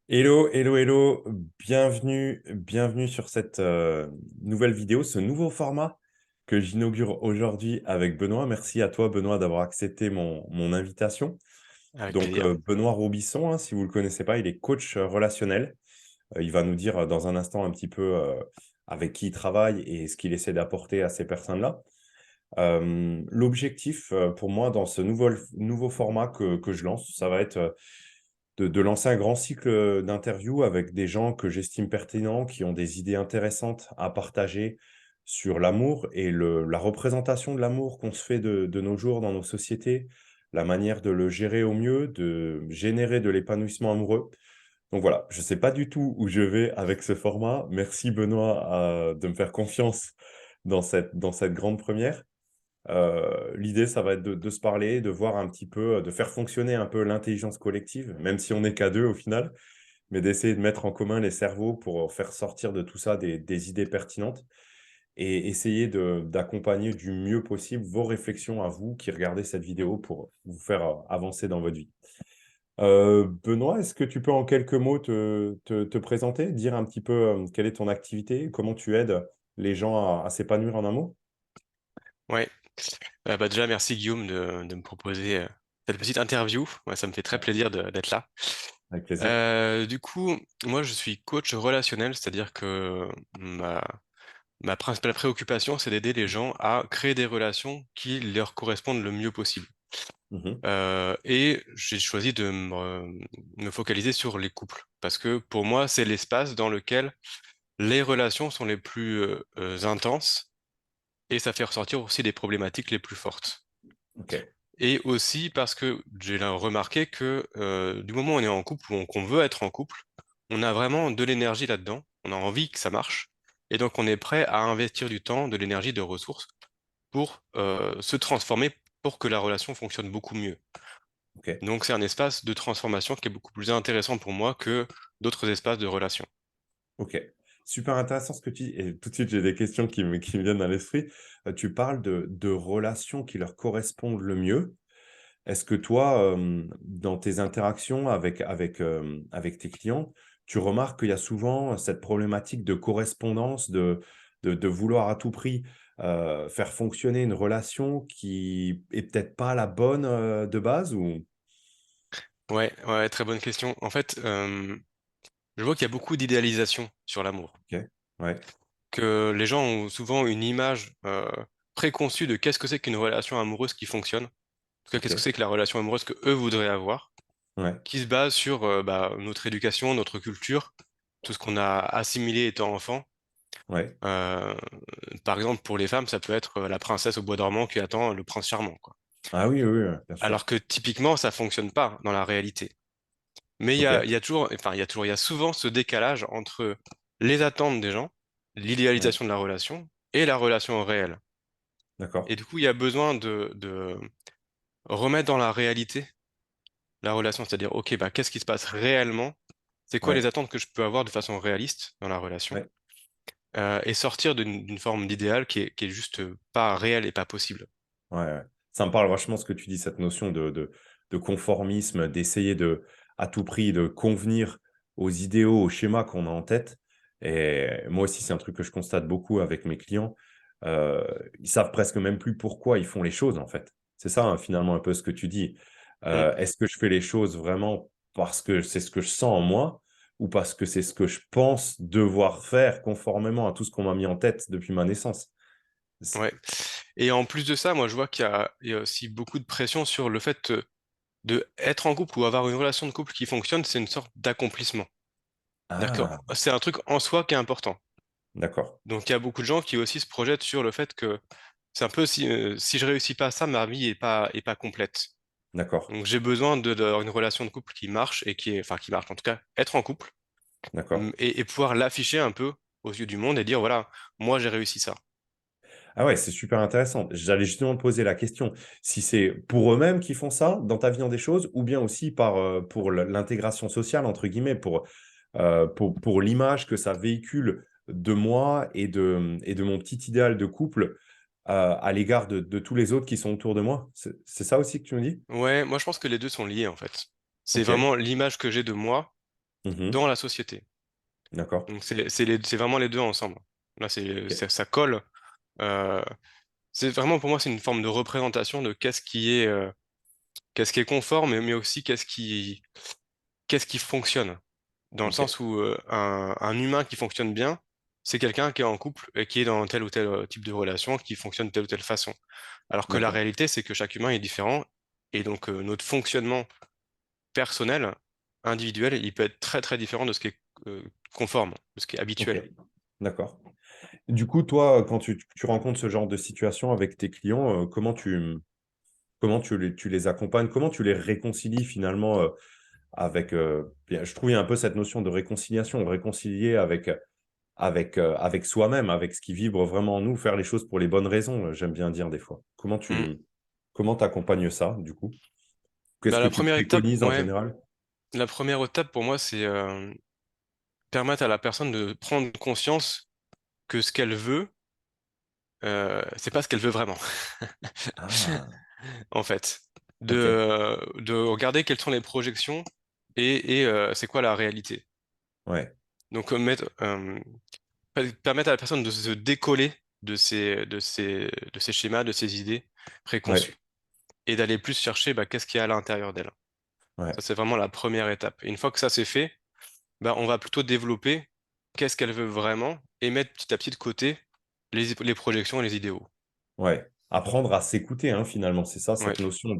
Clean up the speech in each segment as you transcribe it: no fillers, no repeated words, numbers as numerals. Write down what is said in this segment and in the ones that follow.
Hello, hello, hello, bienvenue sur cette nouvelle vidéo, ce nouveau format que j'inaugure aujourd'hui avec Benoît. Merci à toi, Benoît, d'avoir accepté mon invitation. Avec Donc, plaisir. Benoît Robisson, hein, si vous ne le connaissez pas, il est coach relationnel. Il va nous dire dans un instant un petit peu avec qui il travaille et ce qu'il essaie d'apporter à ces personnes-là. L'objectif pour moi dans ce nouveau format que je lance, ça va être de lancer un grand cycle d'interviews avec des gens que j'estime pertinents, qui ont des idées intéressantes à partager sur l'amour et la représentation de l'amour qu'on se fait de nos jours dans nos sociétés, la manière de le gérer au mieux, de générer de l'épanouissement amoureux. Donc voilà, je ne sais pas du tout où je vais avec ce format. Merci Benoît de me faire confiance dans cette grande première. L'idée, ça va être de se parler, de voir un petit peu, de faire fonctionner un peu l'intelligence collective, même si on n'est qu'à deux au final, mais d'essayer de mettre en commun les cerveaux pour faire sortir de tout ça des idées pertinentes et essayer d'accompagner du mieux possible vos réflexions à vous qui regardez cette vidéo pour vous faire avancer dans votre vie. Benoît, est-ce que tu peux en quelques mots te présenter, dire un petit peu quelle est ton activité, comment tu aides les gens à s'épanouir en amour? Ouais. Déjà, merci Guillaume de me proposer cette petite interview. Ouais, ça me fait très Ouais, plaisir d'être là. avec plaisir. Du coup, moi, je suis coach relationnel, c'est-à-dire que ma, ma principale préoccupation, c'est d'aider les gens à créer des relations qui leur correspondent le mieux possible. Mhm. Et j'ai choisi de me focaliser sur les couples, parce que pour moi, c'est l'espace dans lequel les relations sont les plus intenses, et ça fait ressortir aussi les problématiques les plus fortes. Ok. Et aussi parce que j'ai là remarqué que du moment où on est en couple ou qu'on veut être en couple, on a vraiment de l'énergie là-dedans, on a envie que ça marche, et donc on est prêt à investir du temps, de l'énergie, de ressources pour se transformer pour que la relation fonctionne beaucoup mieux. Ok. Donc c'est un espace de transformation qui est beaucoup plus intéressant pour moi que d'autres espaces de relation. Ok, super intéressant ce que tu dis. Et tout de suite, j'ai des questions qui me viennent à l'esprit. Tu parles de relations qui leur correspondent le mieux. Est-ce que toi, dans tes interactions avec tes clients, tu remarques qu'il y a souvent cette problématique de correspondance, de vouloir à tout prix faire fonctionner une relation qui est peut-être pas la bonne de base ou... Ouais, ouais, très bonne question. En fait, je vois qu'il y a beaucoup d'idéalisation sur l'amour, Ok, ouais, que les gens ont souvent une image préconçue de qu'est-ce que c'est qu'une relation amoureuse qui fonctionne, en tout cas ok, qu'est-ce que c'est que la relation amoureuse que eux voudraient avoir, ouais, qui se base sur notre éducation, notre culture, tout ce qu'on a assimilé étant enfant. ouais. Euh, Par exemple, pour les femmes, ça peut être la princesse au bois dormant qui attend le prince charmant, quoi. Ah oui, oui, oui, bien sûr. Alors que typiquement, ça fonctionne pas dans la réalité. Mais Ok, il y a toujours, enfin, il y a souvent ce décalage entre les attentes des gens, ouais, l'idéalisation de la relation et la relation réelle. Et d'accord. du coup, il y a besoin de remettre dans la réalité la relation, c'est-à-dire, OK, bah, qu'est-ce qui se passe réellement? C'est quoi les Ouais, attentes que je peux avoir de façon réaliste dans la relation? ouais. Et sortir d'une forme d'idéal qui est juste pas réelle et pas possible. Ouais, ouais. Ça me parle vachement ce que tu dis, cette notion de conformisme, d'essayer à tout prix de convenir aux idéaux, aux schémas qu'on a en tête. Et moi aussi, c'est un truc que je constate beaucoup avec mes clients. Euh, Ils savent presque même plus pourquoi ils font les choses, en fait. C'est ça, hein, finalement, un peu ce que tu dis. Mm. Est-ce que je fais les choses vraiment parce que c'est ce que je sens en moi ou parce que c'est ce que je pense devoir faire conformément à tout ce qu'on m'a mis en tête depuis ma naissance? Ouais. Et en plus de ça, moi, je vois il y a aussi beaucoup de pression sur le fait de être en couple ou avoir une relation de couple qui fonctionne, c'est une sorte d'accomplissement. C'est-à-dire Ah, que c'est un truc en soi qui est important. d'accord. Donc il y a beaucoup de gens qui aussi se projettent sur le fait que c'est un peu si je réussis pas ça, ma vie est pas complète. D'accord, Donc j'ai besoin d'avoir une relation de couple qui marche et enfin qui marche en tout cas, être en couple d'accord. et pouvoir l'afficher un peu aux yeux du monde et dire voilà, moi j'ai réussi ça. Ah ouais, c'est super intéressant. J'allais justement te poser la question, si c'est pour eux-mêmes qui font ça dans ta vision des choses, ou bien aussi pour l'intégration sociale, entre guillemets, pour l'image que ça véhicule de moi et de mon petit idéal de couple à l'égard de tous les autres qui sont autour de moi. C'est ça aussi que tu me dis? Ouais, moi je pense que les deux sont liés en fait. C'est Ok, vraiment l'image que j'ai de moi Mhm. dans la société. D'accord. Donc c'est vraiment les deux ensemble. Là, Ok. ça colle. Euh, c'est vraiment pour moi, c'est une forme de représentation de qu'est-ce qui est conforme, mais aussi qu'est-ce qui fonctionne. Dans le Ok. sens où un humain qui fonctionne bien, c'est quelqu'un qui est en couple et qui est dans tel ou tel type de relation, qui fonctionne de telle ou telle façon. Alors que la D'accord. réalité, c'est que chaque humain est différent et donc notre fonctionnement personnel, individuel, il peut être très très différent de ce qui est conforme, de ce qui est Ok. habituel. D'accord. Du coup, toi, quand tu rencontres ce genre de situation avec tes clients, comment tu les accompagnes? Comment tu les réconcilies finalement avec... bien, je trouvais un peu cette notion de réconciliation, réconcilier avec soi-même, avec ce qui vibre vraiment en nous, faire les choses pour les bonnes raisons, j'aime bien dire des fois. Mm. Comment t'accompagnes ça, du coup? Qu'est-ce Bah, que tu préconises en ouais, général? la première étape pour moi, c'est permettre à la personne de prendre conscience que ce qu'elle veut, c'est pas ce qu'elle veut vraiment, Ah, en fait. ok. De regarder quelles sont les projections et c'est quoi la réalité. Ouais, Donc, permettre à la personne de se décoller de ces schémas, de ces idées ouais, préconçues et d'aller plus chercher bah, qu'est-ce qu'il y a à l'intérieur d'elle. ouais, Ça, c'est vraiment la première étape. Et une fois que ça c'est fait, bah, on va plutôt développer qu'est-ce qu'elle veut vraiment et mettre petit à petit de côté les projections et les idéaux. ouais. Apprendre à s'écouter, hein, finalement, c'est ça, Ouais. cette notion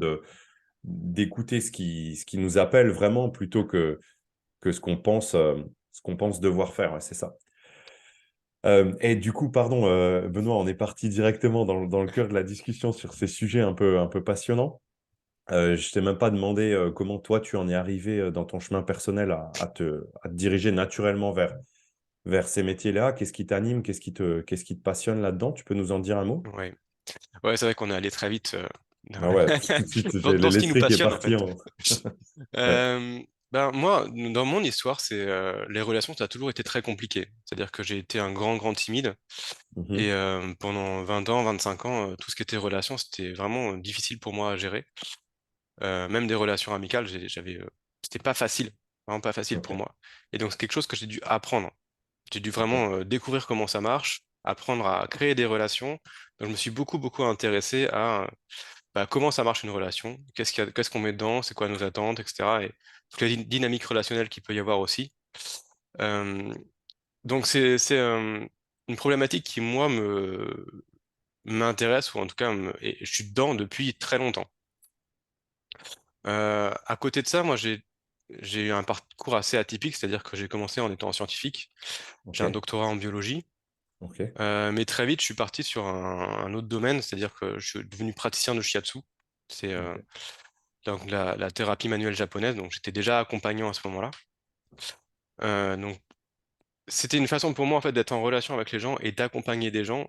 d'écouter ce qui nous appelle vraiment plutôt que ce qu'on pense devoir faire, ouais, c'est ça. Et du coup, pardon, Benoît, on est parti directement dans le cœur de la discussion sur ces sujets un peu passionnants. Je t'ai même pas demandé comment toi tu en es arrivé dans ton chemin personnel à te diriger naturellement vers ces métiers-là. Qu'est-ce qui t'anime? Qu'est-ce qui te passionne là-dedans? Tu peux nous en dire un mot? Ouais. Ouais, c'est vrai qu'on est allé très vite Ah ouais, tout de suite, j'ai dans ce qui nous l'esprit qui est passionne en parti fait. en... Ouais. Euh, ben moi, dans mon histoire, c'est les relations, ça a toujours été très compliqué. C'est-à-dire que j'ai été un grand timide et Mhm. pendant 20 ans, 25 ans, tout ce qui était relations, c'était vraiment difficile pour moi à gérer. Même des relations amicales, c'était pas facile, vraiment pas facile Ok, pour moi. Et donc c'est quelque chose que j'ai dû apprendre. J'ai dû ok, vraiment découvrir comment ça marche, apprendre à créer des relations. Donc je me suis beaucoup intéressé à bah, comment ça marche une relation, qu'est-ce qu'on met dedans, c'est quoi nos attentes, etc. Et toute la dynamique relationnelle qu'il peut y avoir aussi. Euh, donc c'est une problématique qui moi me m'intéresse ou en tout cas et je suis dedans depuis très longtemps. À côté de ça, moi j'ai eu un parcours assez atypique, c'est-à-dire que j'ai commencé en étant scientifique. ok, J'ai un doctorat en biologie. ok, Mais très vite, je suis parti sur un autre domaine, c'est-à-dire que je suis devenu praticien de shiatsu. C'est ok, donc la thérapie manuelle japonaise, donc j'étais déjà accompagnant à ce moment-là. Donc c'était une façon pour moi en fait d'être en relation avec les gens et d'accompagner des gens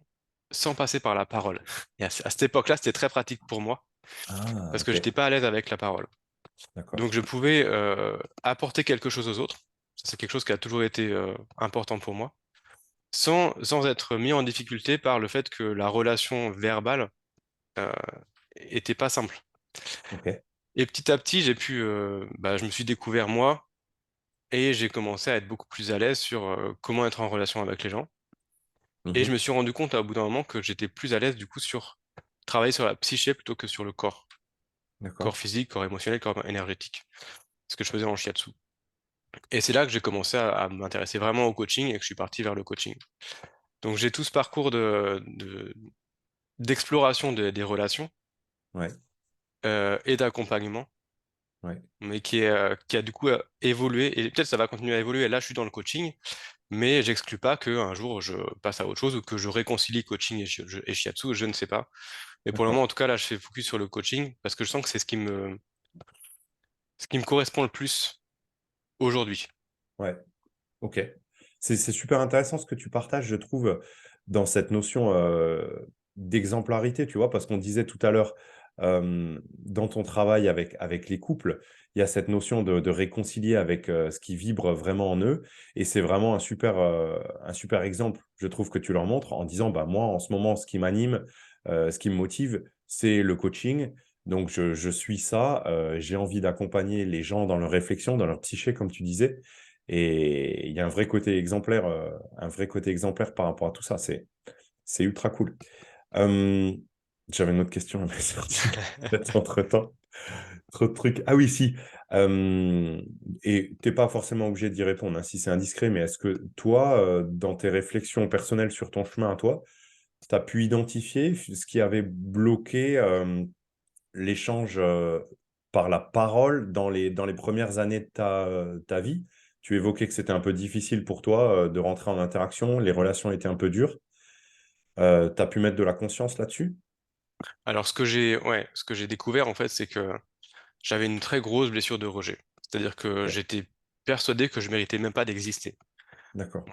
sans passer par la parole. Et à cette époque-là, c'était très pratique pour moi Ah, parce que ok, j'étais pas à l'aise avec la parole. d'accord, Donc je pouvais apporter quelque chose aux autres. Ça, c'est quelque chose qui a toujours été important pour moi, sans être mis en difficulté par le fait que la relation verbale euh, était pas simple. ok, Et petit à petit, je me suis découvert moi et j'ai commencé à être beaucoup plus à l'aise sur comment être en relation avec les gens. Et je mhm, me suis rendu compte au bout d'un moment que j'étais plus à l'aise du coup sur travailler sur la psyché plutôt que sur le corps. Corps d'accord, physique, corps émotionnel, corps énergétique. Ce que je faisais en shiatsu. Et c'est là que j'ai commencé à m'intéresser vraiment au coaching et que je suis parti vers le coaching. Donc j'ai tout ce parcours d'exploration des relations ouais, et d'accompagnement, ouais, mais qui a du coup évolué, et peut-être ça va continuer à évoluer. Et là, je suis dans le coaching, mais j'exclus pas qu'un jour je passe à autre chose ou que je réconcilie coaching et shiatsu, je ne sais pas. Mais pour le moment, d'accord, en tout cas, là, je fais focus sur le coaching parce que je sens que c'est ce qui me correspond le plus aujourd'hui. ouais. Ok. C'est super intéressant ce que tu partages, je trouve, dans cette notion d'exemplarité, tu vois, parce qu'on disait tout à l'heure, dans ton travail avec les couples, il y a cette notion de réconcilier avec ce qui vibre vraiment en eux. Et c'est vraiment un super exemple, je trouve, que tu leur montres en disant, bah, moi, en ce moment, ce qui m'anime, ce qui me motive, c'est le coaching. Donc, je suis ça. J'ai envie d'accompagner les gens dans leur réflexion, dans leur psyché, comme tu disais. Et il y a un vrai côté exemplaire par rapport à tout ça. C'est ultra cool. Euh, J'avais une autre question, mais c'est sorti peut-être entre-temps. Trop de trucs. Ah oui, si. Euh, et t'es pas forcément obligé d'y répondre, hein, si c'est indiscret, mais est-ce que toi, dans tes réflexions personnelles sur ton chemin à toi, tu as pu identifier ce qui avait bloqué l'échange par la parole dans les premières années de ta vie? Tu évoquais que c'était un peu difficile pour toi de rentrer en interaction, les relations étaient un peu dures. Tu as pu mettre de la conscience là-dessus? Alors, ce que j'ai découvert, en fait, c'est que j'avais une très grosse blessure de rejet. C'est-à-dire que Ok, j'étais persuadé que je méritais même pas d'exister. d'accord.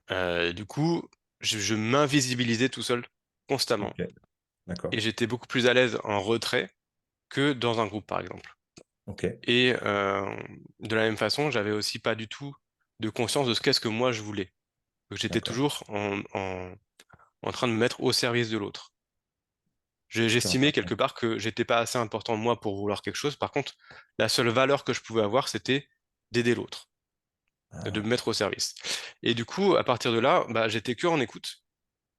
Donc, du coup, je m'invisibilisais tout seul constamment. Ok, d'accord. Et j'étais beaucoup plus à l'aise en retrait que dans un groupe, par exemple. Ok, Et de la même façon, j'avais aussi pas du tout de conscience de ce qu'est-ce que moi je voulais. Donc, j'étais d'accord. toujours en train de me mettre au service de l'autre. Super J'estimais intéressant. quelque part que j'étais pas assez important moi pour vouloir quelque chose. Par contre, la seule valeur que je pouvais avoir, c'était d'aider l'autre, de me Ah, mettre au service. Et du coup, à partir de là, bah, j'étais que en écoute.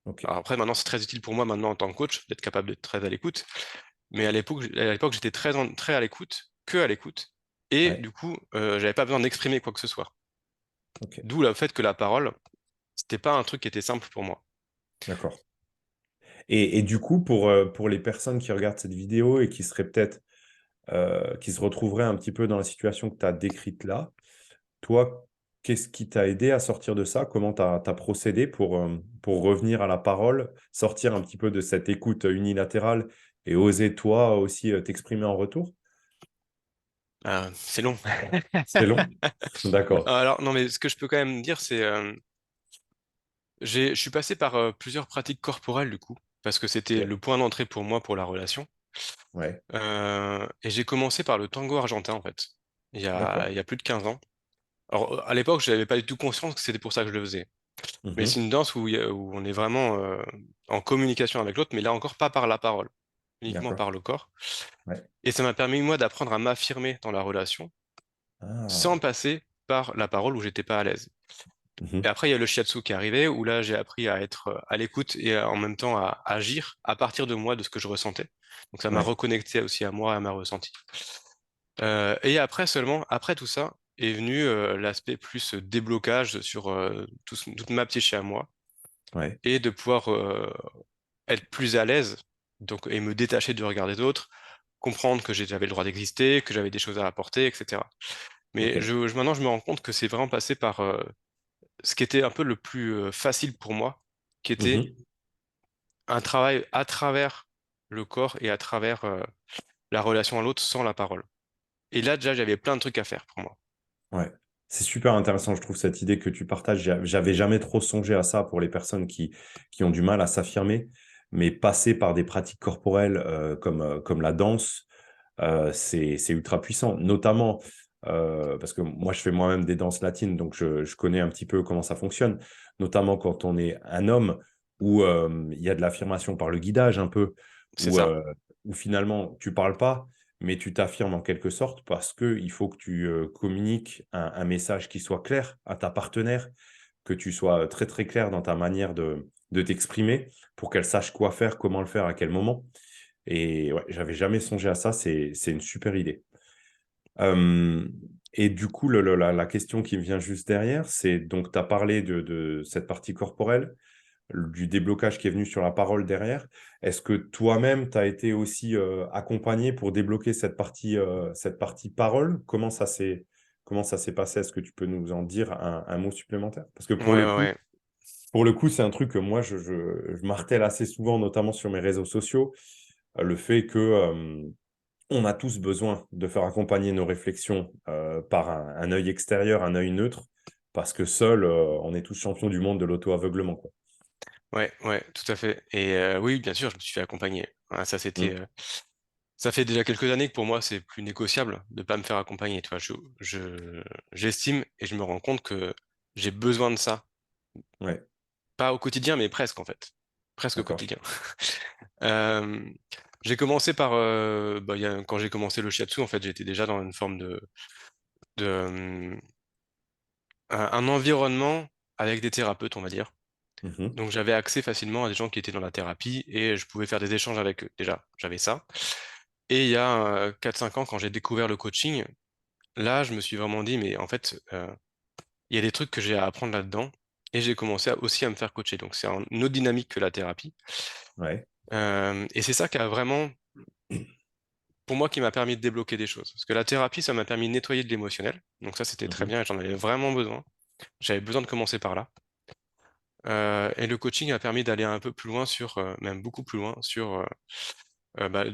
ok. Alors après, maintenant, c'est très utile pour moi maintenant en tant que coach d'être capable d'être très à l'écoute. Mais à l'époque, j'étais très à l'écoute, que à l'écoute. Et Ouais, du coup, j'avais pas besoin d'exprimer quoi que ce soit. ok. D'où le fait que la parole, c'était pas un truc qui était simple pour moi. D'accord. Et du coup, pour les personnes qui regardent cette vidéo et qui seraient peut-être, qui se retrouveraient un petit peu dans la situation que tu as décrite là, toi, qu'est-ce qui t'a aidé à sortir de ça? Comment tu as procédé pour revenir à la parole, sortir un petit peu de cette écoute unilatérale et oser toi aussi t'exprimer en retour? C'est long. C'est long? D'accord. Alors, non, mais ce que je peux quand même dire, c'est je suis passé par plusieurs pratiques corporelles du coup, parce que c'était Ok. le point d'entrée pour moi pour la relation. Ouais, Et j'ai commencé par le tango argentin en fait, d'accord. il y a plus de 15 ans. Alors à l'époque, je n'avais pas du tout conscience que c'était pour ça que je le faisais. Mais c'est Mhm. une danse où on est vraiment en communication avec l'autre, mais là encore pas par la parole, uniquement D'accord. par le corps. Ouais. Et ça m'a permis moi d'apprendre à m'affirmer dans la relation sans Ah. passer par la parole où j'étais pas à l'aise. Et Mhm. après, il y a le shiatsu qui est arrivé, où là, j'ai appris à être à l'écoute et en même temps à agir à partir de moi, de ce que je ressentais. Donc ça m'a Ouais, reconnecté aussi à moi, à ma ressenti. Et après seulement, après tout ça, est venu l'aspect plus déblocage sur toute ma psyché à moi ouais. et de pouvoir être plus à l'aise donc, et me détacher du regard des autres, comprendre que j'avais le droit d'exister, que j'avais des choses à apporter, etc. Ok. Mais maintenant, je me rends compte que c'est vraiment passé par ce qui était un peu le plus facile pour moi, qui était Mhm. un travail à travers le corps et à travers la relation à l'autre sans la parole. Et là, déjà, j'avais plein de trucs à faire pour moi. Ouais, c'est super intéressant, je trouve, cette idée que tu partages. J'avais jamais trop songé à ça pour les personnes qui ont du mal à s'affirmer, mais passer par des pratiques corporelles comme la danse, c'est ultra puissant. Notamment parce que moi, je fais moi-même des danses latines, donc je connais un petit peu comment ça fonctionne, notamment quand on est un homme où il y a de l'affirmation par le guidage un peu, C'est où, ça. euh, où finalement, tu parles pas mais tu t'affirmes en quelque sorte parce qu'il faut que tu communiques un message qui soit clair à ta partenaire, que tu sois très très clair dans ta manière de t'exprimer pour qu'elle sache quoi faire, comment le faire, à quel moment. Et ouais, j'avais jamais songé à ça, c'est une super idée. Euh, et du coup, la question qui me vient juste derrière, c'est donc tu as parlé de cette partie corporelle du déblocage qui est venu sur la parole derrière. Est-ce que toi-même, tu as été aussi accompagné pour débloquer cette partie parole? Comment ça s'est passé? Est-ce que tu peux nous en dire un mot supplémentaire? Parce que Ouais, ouais, ouais. pour le coup, c'est un truc que moi, je martèle assez souvent, notamment sur mes réseaux sociaux, le fait que on a tous besoin de faire accompagner nos réflexions par un œil extérieur, un œil neutre, parce que seul, on est tous champions du monde de l'auto-aveuglement, quoi. Ouais, ouais, tout à fait. Et oui, bien sûr, je me suis fait accompagner. Hein, Mm. ça fait déjà quelques années que pour moi, c'est plus négociable de pas me faire accompagner. Tu vois, j'estime et je me rends compte que j'ai besoin de ça. Ouais, Pas au quotidien, mais presque en fait. Presque au d'accord. quotidien. Euh, j'ai commencé par, quand j'ai commencé le shiatsu, en fait, j'étais déjà dans une forme de, un environnement avec des thérapeutes, on va dire. Mhm. Donc j'avais accès facilement à des gens qui étaient dans la thérapie et je pouvais faire des échanges avec eux. Déjà, j'avais ça. Et il y a 4-5 ans, quand j'ai découvert le coaching, là, je me suis vraiment dit, mais en fait, il y a des trucs que j'ai à apprendre là-dedans. Et j'ai commencé aussi à me faire coacher. Donc c'est une autre dynamique que la thérapie. Ouais. Et c'est ça qui a vraiment, pour moi, qui m'a permis de débloquer des choses. Parce que la thérapie, ça m'a permis de nettoyer de l'émotionnel. Donc ça, c'était très Mhm. bien et j'en avais vraiment besoin. J'avais besoin de commencer par là. Et le coaching a permis d'aller un peu plus loin sur, même beaucoup plus loin, sur bah,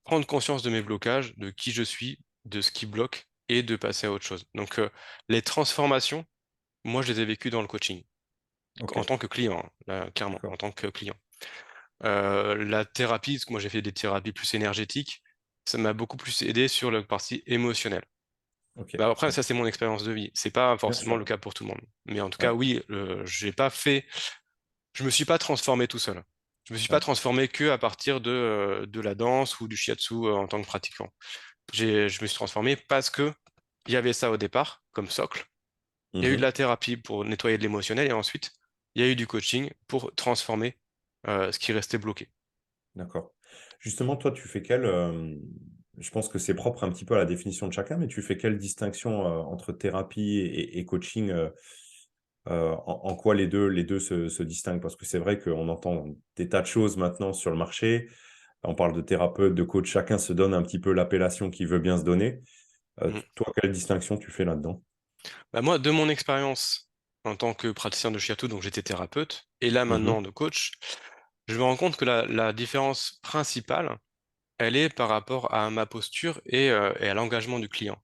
prendre conscience de mes blocages, de qui je suis, de ce qui bloque et de passer à autre chose. Donc les transformations, moi, je les ai vécues dans le coaching, Ok, en tant que client, hein, là, clairement, en d'accord. tant que client. La thérapie, parce que moi j'ai fait des thérapies plus énergétiques, ça m'a beaucoup plus aidé sur la partie émotionnelle. Ok, Bah après, ok. ça c'est mon expérience de vie. C'est pas Bien forcément le sûr. cas pour tout le monde. Mais en tout cas, Ouais, oui, j'ai pas fait, je me suis pas transformé tout seul. Je me suis pas ouais. transformé que à partir de la danse ou du shiatsu en tant que pratiquant. Je me suis transformé parce que il y avait ça au départ comme socle. Il y a eu de Mhm. la thérapie pour nettoyer de l'émotionnel et ensuite il y a eu du coaching pour transformer ce qui restait bloqué. D'accord. Justement, toi, tu fais je pense que c'est propre un petit peu à la définition de chacun, mais tu fais quelle distinction entre thérapie et coaching en quoi les deux se distinguent? Parce que c'est vrai qu'on entend des tas de choses maintenant sur le marché. On parle de thérapeute, de coach, chacun se donne un petit peu l'appellation qu'il veut bien se donner. Mm. Toi, quelle distinction tu fais là-dedans? Bah moi, de mon expérience en tant que praticien de shiatsu, donc j'étais thérapeute, et là Mhm. maintenant de coach, je me rends compte que la différence principale, elle est par rapport à ma posture et à l'engagement du client.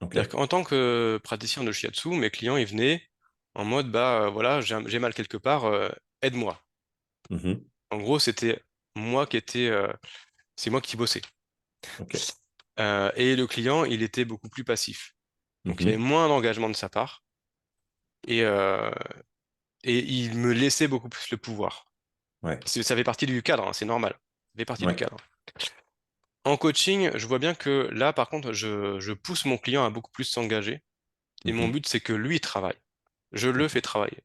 Ok. C'est-à-dire qu'en tant que praticien de shiatsu, mes clients, ils venaient en mode, bah voilà, j'ai mal quelque part, aide-moi. Mhm. En gros, c'était moi qui étais, c'est moi qui bossais. Ok. Et le client, il était beaucoup plus passif. Donc il y avait Mhm. moins d'engagement de sa part et, euh, et il me laissait beaucoup plus le pouvoir. Ouais. Ça fait partie du cadre, hein, c'est normal. Ça fait partie du Ouais. cadre. En coaching, je vois bien que là, par contre, je pousse mon client à beaucoup plus s'engager. Et mon Mhm. but, c'est que lui travaille. Je le Ok. fais travailler.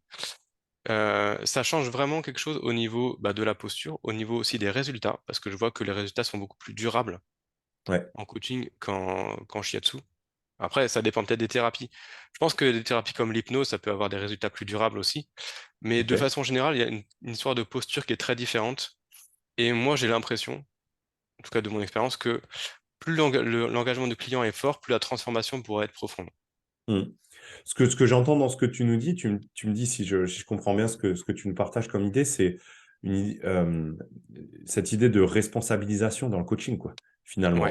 Ça change vraiment quelque chose au niveau bah, de la posture, au niveau aussi des résultats, parce que je vois que les résultats sont beaucoup plus durables Ouais. en coaching qu'en shiatsu. Après, ça dépend peut-être des thérapies. Je pense que des thérapies comme l'hypnose, ça peut avoir des résultats plus durables aussi. Mais de Ok. façon générale, il y a une histoire de posture qui est très différente. Et moi, j'ai l'impression, en tout cas de mon expérience, que plus l'engagement du client est fort, plus la transformation pourrait être profonde. Hmm. Ce que j'entends dans ce que tu nous dis, tu me dis si je comprends bien ce que tu nous partages comme idée, c'est cette idée de responsabilisation dans le coaching, quoi. Ouais. Finalement,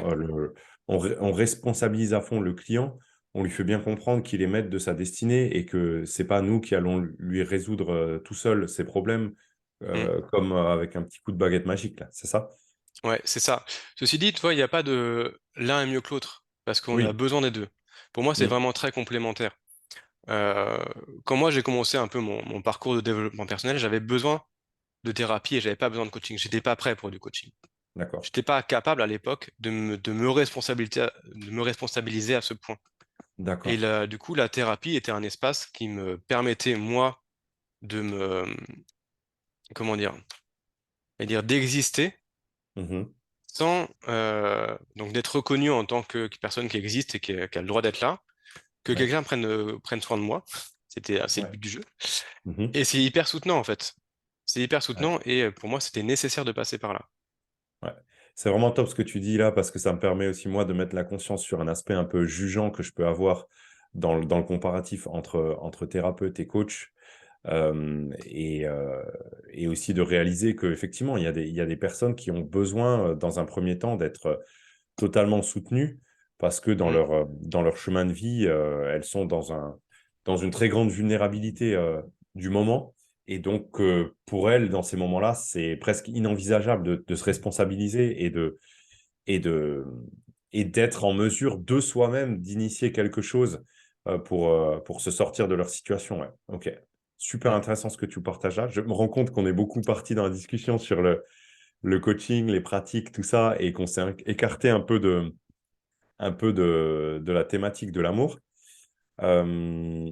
on responsabilise à fond le client, on lui fait bien comprendre qu'il est maître de sa destinée et que c'est pas nous qui allons lui résoudre tout seul ses problèmes, Mm. comme avec un petit coup de baguette magique, là. C'est ça? Ouais, c'est ça. Ceci dit, tu vois, il n'y a pas de l'un est mieux que l'autre, parce qu'on a Oui. besoin des deux. Pour moi, c'est Hmm. vraiment très complémentaire. Euh, Quand moi j'ai commencé un peu mon parcours de développement personnel, j'avais besoin de thérapie et j'avais pas besoin de coaching. J'étais pas prêt pour du coaching. D'accord. J'étais pas capable à l'époque de me responsabiliser à ce point. Et D'accord. là, du coup, la thérapie était un espace qui me permettait, moi, de comment dire, d'exister Mhm. sans, donc d'être reconnu en tant que personne qui existe et qui a le droit d'être là, que Ouais. quelqu'un prenne soin de moi. C'est le Ouais. but du jeu. Mhm. Et c'est hyper soutenant, en fait. C'est hyper Ouais. soutenant et pour moi, c'était nécessaire de passer par là. Ouais. C'est vraiment top ce que tu dis là parce que ça me permet aussi moi de mettre la conscience sur un aspect un peu jugeant que je peux avoir dans le comparatif entre thérapeute et coach et aussi de réaliser qu'effectivement il y a des personnes qui ont besoin dans un premier temps d'être totalement soutenues parce que Mm, dans leur chemin de vie elles sont dans une très grande vulnérabilité du moment. Et donc, pour elle, dans ces moments-là, c'est presque inenvisageable de se responsabiliser et de, et d'être en mesure de soi-même d'initier quelque chose pour se sortir de leur situation. Ouais. Ok. Super mm. intéressant ce que tu partages là. Je me rends compte qu'on est beaucoup parti dans la discussion sur le coaching, les pratiques, tout ça, et qu'on s'est écarté un peu de la thématique de l'amour. Euh,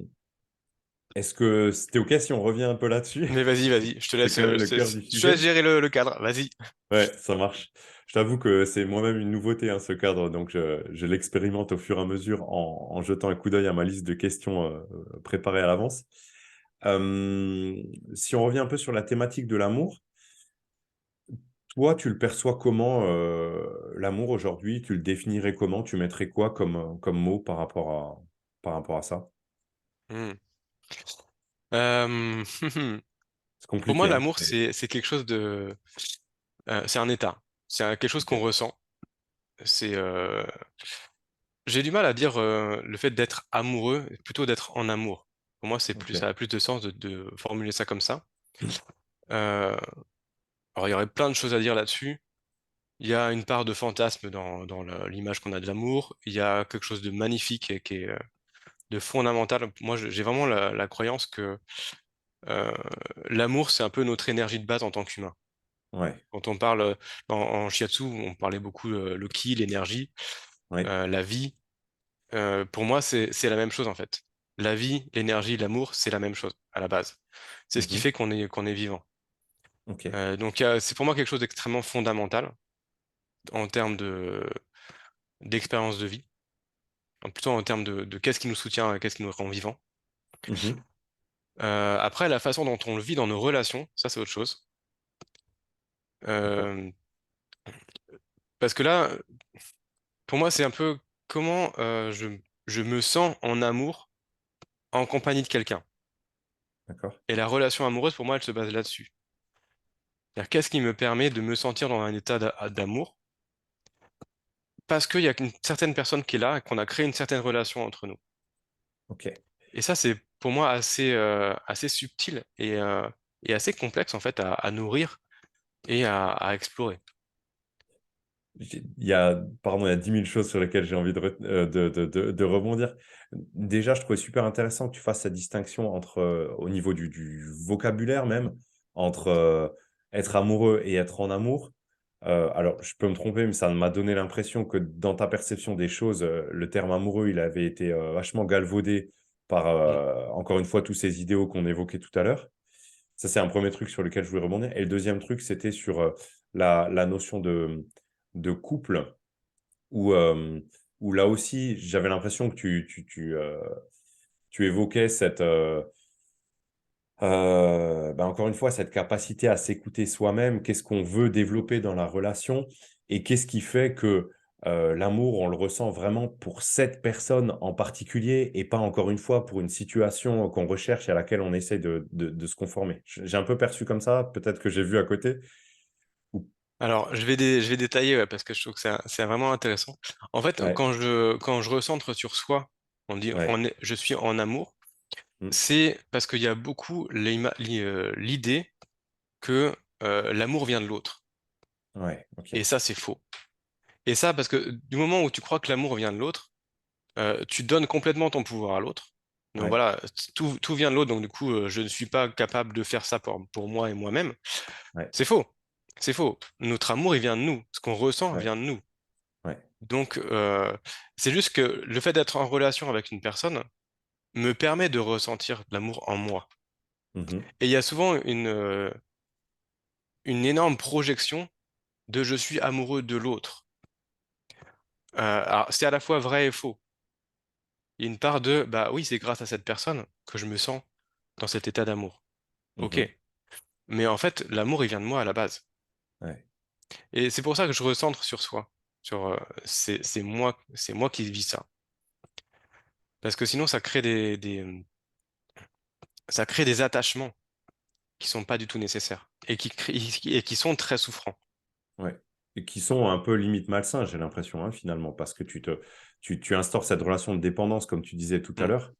Est-ce que c'était OK si on revient un peu là-dessus? Mais vas-y, vas-y, je te C'est laisse, quand même le cœur du je te laisse sujet. gérer le cadre. Vas-y. Ouais, ça marche. Je t'avoue que c'est moi-même une nouveauté, hein, ce cadre, donc je l'expérimente au fur et à mesure en jetant un coup d'œil à ma liste de questions, préparées à l'avance. Hem, Si on revient un peu sur la thématique de l'amour, toi, tu le perçois comment, l'amour aujourd'hui? Tu le définirais comment? Tu mettrais quoi comme mot par rapport à ça? Hmm. C'est Pour moi, compliqué, hein, l'amour, mais c'est quelque chose c'est un état. C'est quelque chose qu'on OK, ressent. C'est, j'ai du mal à dire le fait d'être amoureux, plutôt d'être en amour. Pour moi, OK. ça a plus de sens de formuler ça comme ça. Euh, alors, il y aurait plein de choses à dire là-dessus. Il y a une part de fantasme dans l'image qu'on a de l'amour. Il y a quelque chose de magnifique et qui est de fondamental. Moi, j'ai vraiment la croyance que euh, l'amour, c'est un peu notre énergie de base en tant qu'humain. Ouais, Quand on parle en shiatsu, on parlait beaucoup le ki, l'énergie, ouais. la vie. Pour moi, c'est la même chose en fait. La vie, l'énergie, l'amour, c'est la même chose à la base. C'est ce qui Mmh. fait qu'on est vivant. OK. C'est pour moi quelque chose d'extrêmement fondamental en termes d'expérience de vie, plutôt en termes de qu'est-ce qui nous soutient, qu'est-ce qui nous rend vivants. Mmh. Après, la façon dont on le vit dans nos relations, ça c'est autre chose. D'accord. Euh, Parce que là, pour moi, c'est un peu comment je me sens en amour en compagnie de quelqu'un. D'accord. Et la relation amoureuse, pour moi, elle se base là-dessus. C'est-à-dire, qu'est-ce qui me permet de me sentir dans un état d'amour? Parce qu'il y a une certaine personne qui est là et qu'on a créé une certaine relation entre nous. OK. Et ça, c'est pour moi assez subtil et assez complexe en fait à nourrir et à explorer. Il y a 10 000 choses sur lesquelles j'ai envie de rebondir. Déjà, je trouvais super intéressant que tu fasses cette distinction entre, au niveau du vocabulaire même, entre, être amoureux et être en amour. Alors je peux me tromper, mais ça m'a donné l'impression que dans ta perception des choses, le terme amoureux, il avait été, vachement galvaudé par, Mm. encore une fois, tous ces idéaux qu'on évoquait tout à l'heure. Ça, c'est un premier truc sur lequel je voulais rebondir et le deuxième truc, c'était sur, la notion de couple où, où là aussi, j'avais l'impression que tu évoquais cette, encore une fois, cette capacité à s'écouter soi-même. Qu'est-ce qu'on veut développer dans la relation et qu'est-ce qui fait que, l'amour, on le ressent vraiment pour cette personne en particulier et pas encore une fois pour une situation qu'on recherche et à laquelle on essaie de se conformer. J'ai un peu perçu comme ça, peut-être que j'ai vu à côté ou Alors, je vais détailler ouais, parce que je trouve que c'est vraiment intéressant. En fait, ouais, quand je recentre sur soi, ouais, je suis en amour, mmh, c'est parce qu'il y a beaucoup l'idée que l'amour vient de l'autre. ouais, OK, Et ça, c'est faux. Et ça, parce que du moment où tu crois que l'amour vient de l'autre, tu donnes complètement ton pouvoir à l'autre. Donc ouais, voilà, tout vient de l'autre, donc du coup, je ne suis pas capable de faire ça pour moi et moi-même. ouais, C'est faux. C'est faux. Notre amour, il vient de nous. Ce qu'on ressent ouais, vient de nous. ouais, Donc, c'est juste que le fait d'être en relation avec une personne me permet de ressentir de l'amour en moi. mmh, Et il y a souvent une énorme projection de je suis amoureux de l'autre. Alors, c'est à la fois vrai et faux. Il y a une part de, bah oui, c'est grâce à cette personne que je me sens dans cet état d'amour. Ok. mmh, Mais en fait, l'amour, il vient de moi à la base. ouais, Et c'est pour ça que je recentre sur soi. Sur, c'est moi qui vis ça. Parce que sinon, ça crée des attachements qui sont pas du tout nécessaires et qui sont très souffrants. ouais et qui sont un peu limite malsains, j'ai l'impression, hein, finalement, parce que tu instaures cette relation de dépendance, comme tu disais tout à Mm, l'heure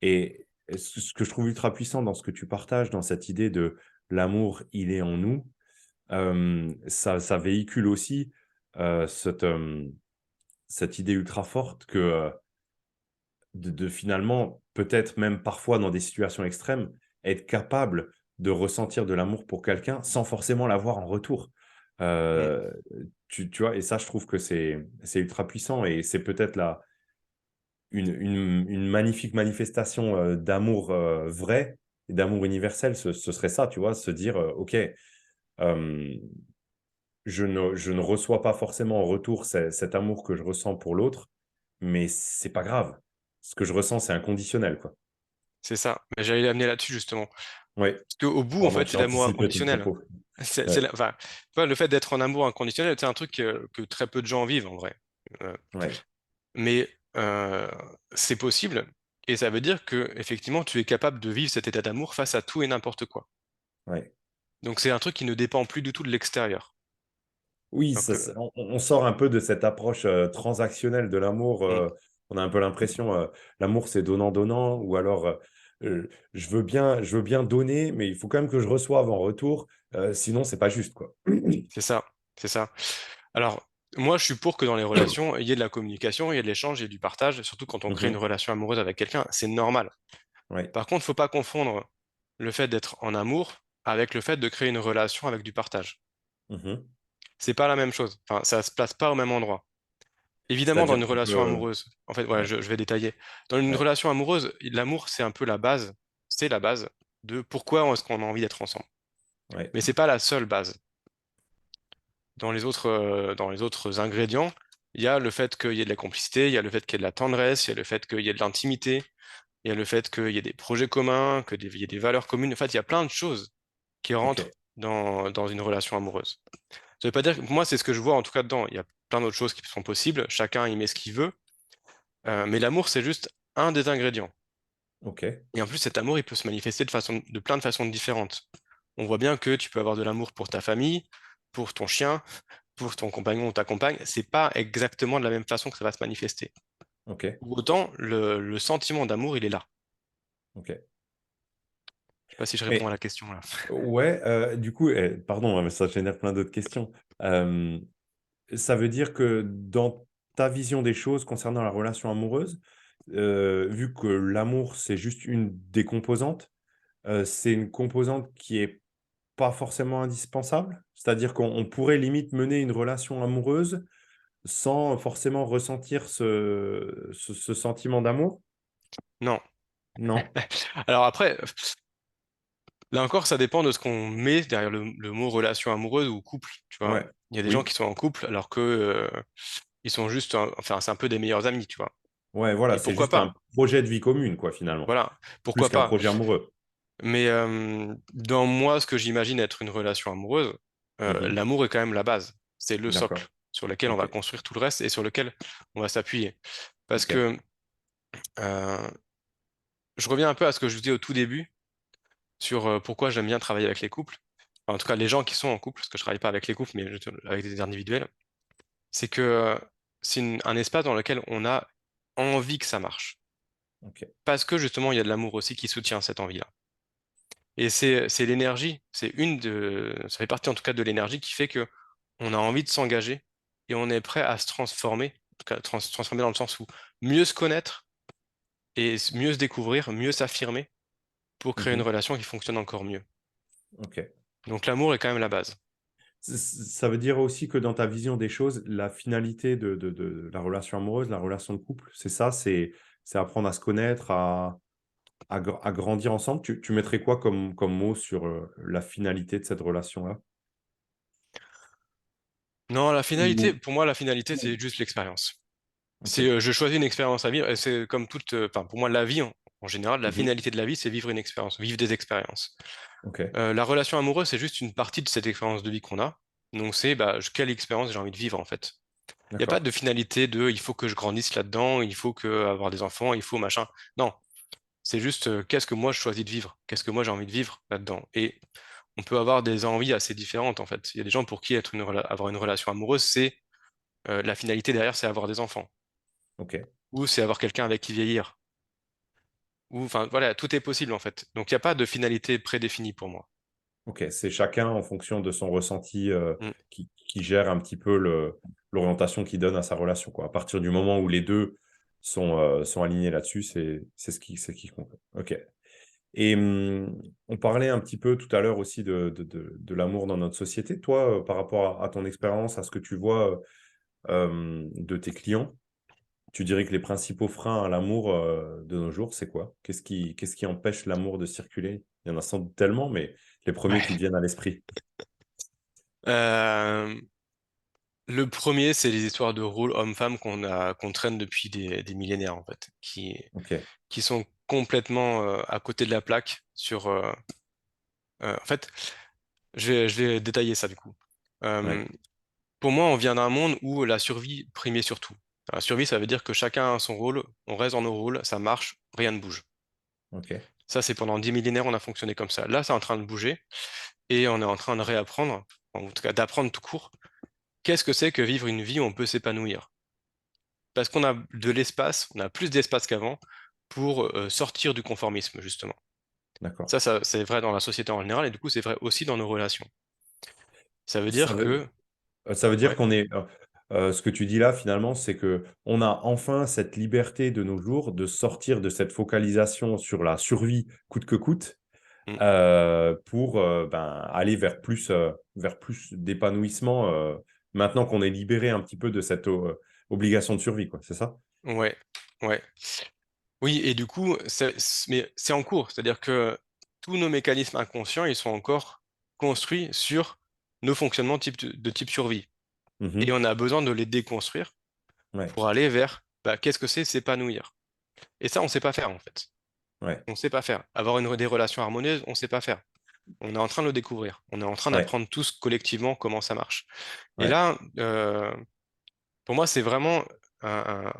et ce que je trouve ultra puissant dans ce que tu partages, dans cette idée de l'amour, il est en nous, ça véhicule aussi, cette idée ultra forte que, de finalement, peut-être même parfois dans des situations extrêmes, être capable de ressentir de l'amour pour quelqu'un sans forcément l'avoir en retour. mm. Heu, tu vois? Et ça, je trouve que c'est ultra puissant et c'est peut-être la une magnifique manifestation d'amour vrai et d'amour universel, ce serait ça, tu vois, se dire, OK, je ne reçois pas forcément en retour cet amour que je ressens pour l'autre, mais c'est pas grave. Ce que je ressens, c'est inconditionnel, quoi. C'est ça. Mais j'allais l'amener là-dessus, justement. Oui, Parce qu'au bout, en pardon, fait, c'est j'ai l'amour anticipé ton inconditionnel. propos. C'est Ouais, enfin, tu vois, le fait d'être en amour inconditionnel, c'est un truc que très peu de gens vivent, en vrai. Euh, ouais, mais c'est possible. Et ça veut dire que, effectivement, tu es capable de vivre cet état d'amour face à tout et n'importe quoi. ouais. Donc, c'est un truc qui ne dépend plus du tout de l'extérieur. Oui, Donc, on sort un peu de cette approche transactionnelle de l'amour. mm, On a un peu l'impression, l'amour, c'est donnant-donnant, ou alors je veux bien donner, mais il faut quand même que je reçoive en retour, sinon, c'est pas juste, quoi. c'est ça. C'est ça. Alors, moi, je suis pour que dans les relations, il y ait de la communication, il y ait de l'échange, il y ait du partage, surtout quand on crée une Mhm. relation amoureuse avec quelqu'un, c'est normal. Ouais. Par contre, faut pas confondre le fait d'être en amour avec le fait de créer une relation avec du partage. Mhm. C'est pas la même chose. Enfin, ça se place pas au même endroit. Évidemment, dans C'est-à-dire, une tu relation peux. amoureuse, en fait, voilà, Ouais, je vais détailler. Dans une ouais, relation amoureuse, l'amour, c'est un peu la base, c'est la base de pourquoi est-ce qu'on a envie d'être ensemble. ouais. Mais c'est pas la seule base. Dans les autres ingrédients, il y a le fait qu'il y ait de la complicité, il y a le fait qu'il y ait de la tendresse, il y a le fait qu'il y ait de l'intimité, il y a le fait qu'il y ait des projets communs, il y ait des valeurs communes. En fait, il y a plein de choses qui Ok, rentrent dans une relation amoureuse. Ça veut pas dire que moi, c'est ce que je vois en tout cas dedans. Il y a plein d'autres choses qui sont possibles. Chacun y met ce qu'il veut. Mais l'amour, c'est juste un des ingrédients. ok. Et en plus, cet amour, il peut se manifester de plein de façons différentes. On voit bien que tu peux avoir de l'amour pour ta famille, pour ton chien, pour ton compagnon ou ta compagne. C'est pas exactement de la même façon que ça va se manifester. Ok, Pour autant, le sentiment d'amour, il est là. ok. Je sais pas si je réponds à Mais la question là. ouais, du coup, pardon, hein, mais ça génère plein d'autres questions. Ça veut dire que dans ta vision des choses concernant la relation amoureuse, vu que l'amour, c'est juste une des composantes, c'est une composante qui est pas forcément indispensable. C'est-à-dire qu'on pourrait limite mener une relation amoureuse sans forcément ressentir ce sentiment d'amour? Non. Non? Alors après, là encore, ça dépend de ce qu'on met derrière le mot relation amoureuse ou couple, tu vois. Ouais. Il y a des gens qui Oui. sont en couple alors que ils sont juste, enfin, c'est un peu des meilleurs amis, tu vois. Ouais, voilà, Et c'est pourquoi juste un pas? projet de vie commune, quoi, finalement. Voilà, Plus pourquoi qu'un pas? projet amoureux. Mais dans moi, ce que j'imagine être une relation amoureuse, Mhm. l'amour est quand même la base. C'est le socle D'accord. sur lequel on Ok. va construire tout le reste et sur lequel on va s'appuyer. Parce Ok. que euh, je reviens un peu à ce que je disais au tout début sur pourquoi j'aime bien travailler avec les couples. Enfin, en tout cas, les gens qui sont en couple, parce que je travaille pas avec les couples, mais avec des individuels. C'est que c'est un espace dans lequel on a envie que ça marche. Ok. Parce que justement, il y a de l'amour aussi qui soutient cette envie-là. Et c'est l'énergie, ça fait partie en tout cas de l'énergie qui fait que on a envie de s'engager et on est prêt à se transformer, en tout cas transformer dans le sens où mieux se connaître et mieux se découvrir, mieux s'affirmer pour créer une Mhm. relation qui fonctionne encore mieux. Ok. Donc l'amour est quand même la base. Ça veut dire aussi que dans ta vision des choses, la finalité de la relation amoureuse, la relation de couple, c'est ça, c'est apprendre à se connaître, à grandir ensemble. Tu mettrais quoi comme mot sur la finalité de cette relation-là? Non, la finalité, Ou- pour moi, la finalité, ou- c'est juste l'expérience. Ok. C'est je choisis une expérience à vivre et c'est comme toute, enfin pour moi la vie en général, la Mhm. finalité de la vie, c'est vivre une expérience, vivre des expériences. Ok. La relation amoureuse, c'est juste une partie de cette expérience de vie qu'on a. Donc c'est bah, quelle expérience j'ai envie de vivre en fait. Il n'y a pas D'accord. de finalité de il faut que je grandisse là-dedans, il faut que avoir des enfants, il faut machin. Non, c'est juste qu'est-ce que moi je choisis de vivre, qu'est-ce que moi j'ai envie de vivre là-dedans. Et on peut avoir des envies assez différentes en fait. Il y a des gens pour qui avoir une relation amoureuse, c'est la finalité derrière, c'est avoir des enfants Ok. ou c'est avoir quelqu'un avec qui vieillir. Ou enfin voilà, tout est possible en fait. Donc il n'y a pas de finalité prédéfinie pour moi. Ok. C'est chacun en fonction de son ressenti Mm. qui gère un petit peu l'orientation qu'il donne à sa relation, quoi. À partir du moment où les deux sont alignés là-dessus, c'est ce qui compte. Ok. Et on parlait un petit peu tout à l'heure aussi de l'amour dans notre société. Toi, par rapport à ton expérience, à ce que tu vois de tes clients, tu dirais que les principaux freins à l'amour de nos jours, c'est quoi? Qu'est-ce qui empêche l'amour de circuler? Il y en a sans doute tellement, mais les premiers qui te Ouais. viennent à l'esprit. Euh, le premier, c'est les histoires de rôle homme-femme qu'on traîne depuis des millénaires, en fait, Ok, qui sont complètement à côté de la plaque sur... en fait, je vais détailler ça, du coup. Euh, ouais, pour moi, on vient d'un monde où la survie primait surtout. La survie, ça veut dire que chacun a son rôle, on reste dans nos rôles, ça marche, rien ne bouge. ok, Ça, c'est pendant 10 millénaires, on a fonctionné comme ça. Là, c'est en train de bouger et on est en train de réapprendre, en tout cas d'apprendre tout court, qu'est-ce que c'est que vivre une vie où on peut s'épanouir. Parce qu'on a de l'espace, on a plus d'espace qu'avant pour sortir du conformisme, justement. d'accord. Ça, c'est vrai dans la société en général et du coup, c'est vrai aussi dans nos relations. Ça veut Ça dire veut, que, Ça veut dire ouais, qu'on est. Ce que tu dis là, finalement, c'est que on a enfin cette liberté de nos jours de sortir de cette focalisation sur la survie coûte que coûte mm, pour aller vers plus d'épanouissement maintenant qu'on est libéré un petit peu de cette obligation de survie, quoi. C'est ça? ouais, ouais. Oui, et du coup, mais c'est en cours, c'est-à-dire que tous nos mécanismes inconscients, ils sont encore construits sur nos fonctionnements de type survie. Et Mhm. on a besoin de les déconstruire Ouais, pour aller vers bah, qu'est-ce que c'est s'épanouir. Et ça, on ne sait pas faire en fait. ouais, On ne sait pas faire. Avoir des relations harmonieuses, on ne sait pas faire. On est en train de le découvrir. On est en train ouais, d'apprendre tous collectivement comment ça marche. Et ouais, là, pour moi, c'est vraiment un, un-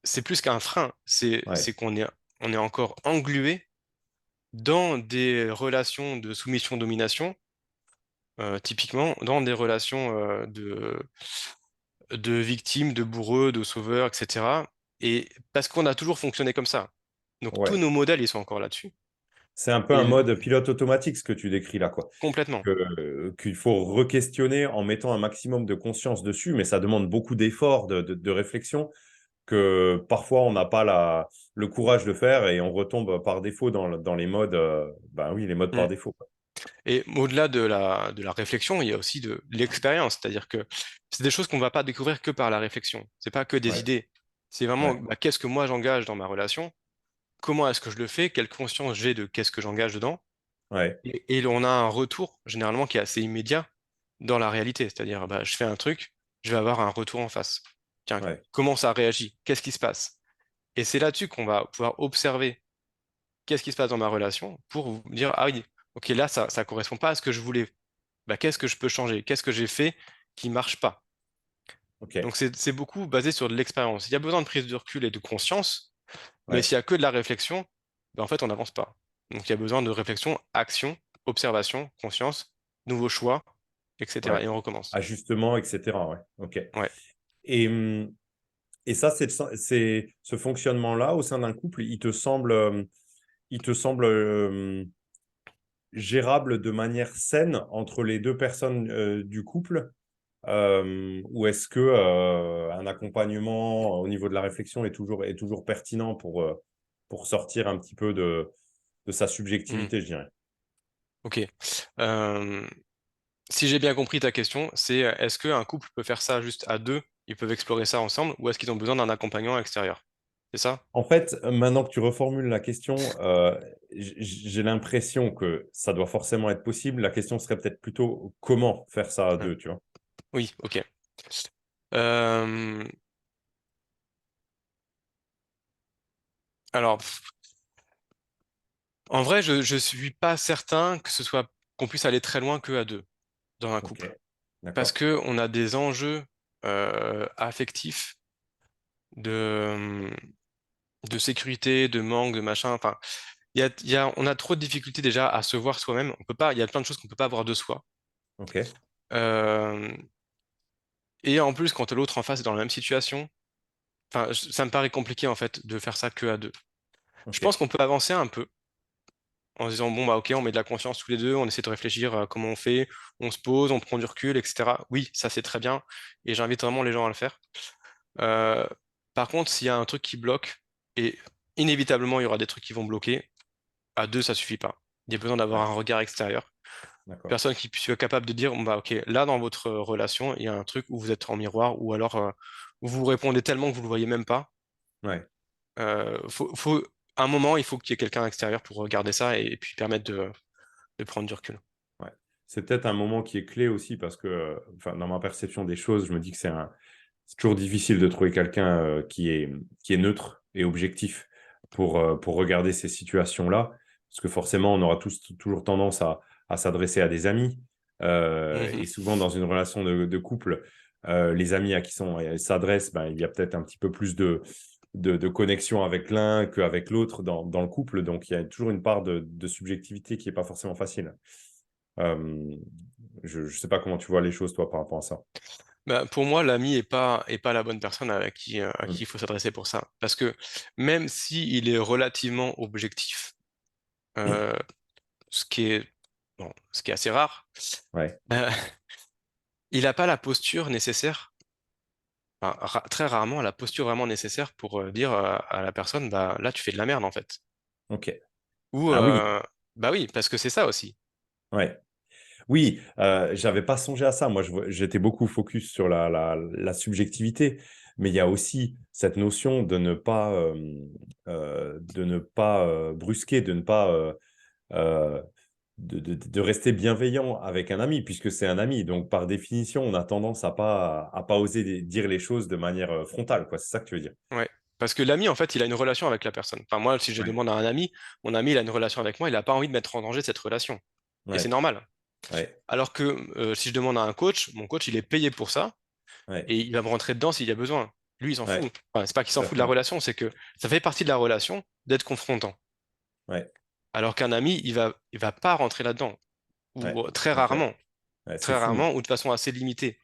c'est plus qu'un frein. C'est ouais, qu'on est encore englué dans des relations de soumission-domination, typiquement dans des relations de victimes, de bourreux, de sauveurs, etc. Et parce qu'on a toujours fonctionné comme ça. Donc tous ouais. nos modèles, ils sont encore là-dessus. C'est un peu un Et mode pilote automatique, ce que tu décris là, quoi. complètement. Qu'il faut re-questionner en mettant un maximum de conscience dessus, mais ça demande beaucoup d'efforts, de réflexion, que parfois on n'a pas le courage de faire et on retombe par défaut dans les modes, ben oui, les modes Mm. par défaut, quoi. Et au-delà de la réflexion, il y a aussi de l'expérience. C'est-à-dire que c'est des choses qu'on ne va pas découvrir que par la réflexion. C'est pas que des Ouais, idées. C'est vraiment ouais, bah, qu'est-ce que moi j'engage dans ma relation, comment est-ce que je le fais, quelle conscience j'ai de qu'est-ce que j'engage dedans. ouais, Et on a un retour généralement qui est assez immédiat dans la réalité. C'est-à-dire, bah, je fais un truc, je vais avoir un retour en face. Tiens, ouais, comment ça réagit? Qu'est-ce qui se passe? Et c'est là-dessus qu'on va pouvoir observer qu'est-ce qui se passe dans ma relation pour vous dire, ah oui, ok, là, ça correspond pas à ce que je voulais. Bah, qu'est-ce que je peux changer? Qu'est-ce que j'ai fait qui marche pas? ok, Donc c'est beaucoup basé sur de l'expérience. Il y a besoin de prise de recul et de conscience, mais ouais, s'il y a que de la réflexion, bah, en fait, on n'avance pas. Donc il y a besoin de réflexion, action, observation, conscience, nouveaux choix, etc. ouais. Et on recommence. Ajustement, etc. Ouais, ok. Ouais. Et, et ça, c'est ce fonctionnement-là au sein d'un couple, il te semble gérable de manière saine entre les deux personnes du couple ou est-ce que un accompagnement au niveau de la réflexion est toujours pertinent pour sortir un petit peu de sa Hmm. subjectivité, je dirais. Ok. Euh, si j'ai bien compris ta question, c'est est-ce qu'un couple peut faire ça juste à deux? Ils peuvent explorer ça ensemble ou est-ce qu'ils ont besoin d'un accompagnant extérieur? C'est ça? En fait, maintenant que tu reformules la question, j'ai l'impression que ça doit forcément être possible. La question serait peut-être plutôt comment faire ça à Hmm. deux, tu vois. Oui, ok. Euh, alors, en vrai, je suis pas certain que ce soit qu'on puisse aller très loin que à deux dans un Ok, couple, parce d'accord. que on a des enjeux affectifs de de sécurité, de manque, de machin. Enfin, on a trop de difficultés déjà à se voir soi-même. On peut pas. Il y a plein de choses qu'on peut pas avoir de soi. Ok, Euh, et en plus, quand l'autre en face est dans la même situation, enfin, ça me paraît compliqué en fait de faire ça que à deux. Je ok, pense qu'on peut avancer un peu en se disant, bon, bah, ok, on met de la conscience tous les deux, on essaie de réfléchir à comment on fait, on se pose, on prend du recul, etc. Oui, ça c'est très bien, et j'invite vraiment les gens à le faire. Euh, par contre, s'il y a un truc qui bloque, et inévitablement il y aura des trucs qui vont bloquer, à deux ça suffit pas. Il y a besoin d'avoir ouais, un regard extérieur. D'accord. Personne qui soit capable de dire, bon, bah, ok, là, dans votre relation, il y a un truc où vous êtes en miroir, ou alors où vous répondez tellement que vous le voyez même pas. Ouais. À un moment, il faut qu'il y ait quelqu'un extérieur pour regarder ça et puis permettre de prendre du recul. Ouais. C'est peut-être un moment qui est clé aussi parce que, enfin, dans ma perception des choses, je me dis que c'est toujours difficile de trouver quelqu'un qui est neutre et objectif pour regarder ces situations-là. Parce que forcément, on aura tous toujours tendance à s'adresser à des amis. Mhm. Et souvent, dans une relation de couple, les amis à qui s'adressent, ben, il y a peut-être un petit peu plus de connexion avec l'un qu'avec l'autre dans le couple. Donc, il y a toujours une part de subjectivité qui n'est pas forcément facile. Euh, je ne sais pas comment tu vois les choses, toi, par rapport à ça. Bah, pour moi, l'ami est pas la bonne personne à qui Mm. il faut s'adresser pour ça. Parce que même s'il est relativement objectif, euh, ce qui est, bon, ce qui est assez rare, Ouais, euh, il n'a pas la posture nécessaire, enfin, très rarement la posture vraiment nécessaire pour dire à la personne, bah là tu fais de la merde en fait. ok. Ou Ah oui, bah oui, parce que c'est ça aussi. ouais. Oui, j'avais pas songé à ça. Moi, j'étais beaucoup focus sur la subjectivité, mais il y a aussi cette notion de ne pas brusquer, euh, de rester bienveillant avec un ami, puisque c'est un ami. Donc, par définition, on a tendance à pas oser dire les choses de manière frontale, quoi. C'est ça que tu veux dire. Ouais. Parce que l'ami, en fait, il a une relation avec la personne. Enfin, moi, si je Ouais, demande à un ami, mon ami, il a une relation avec moi, il n'a pas envie de mettre en danger cette relation. Et c'est ouais, normal. ouais, Alors que si je demande à un coach, mon coach, il est payé pour ça ouais, et il va me rentrer dedans s'il y a besoin. Lui, il s'en ouais, fout. Enfin, c'est pas qu'il s'en tout à fout de la fait. relation, c'est que ça fait partie de la relation d'être confrontant. Ouais, Alors qu'un ami, il va pas rentrer là-dedans. Ou ouais, tout à fait. Ouais, c'est très fou. rarement, ou de façon assez limitée.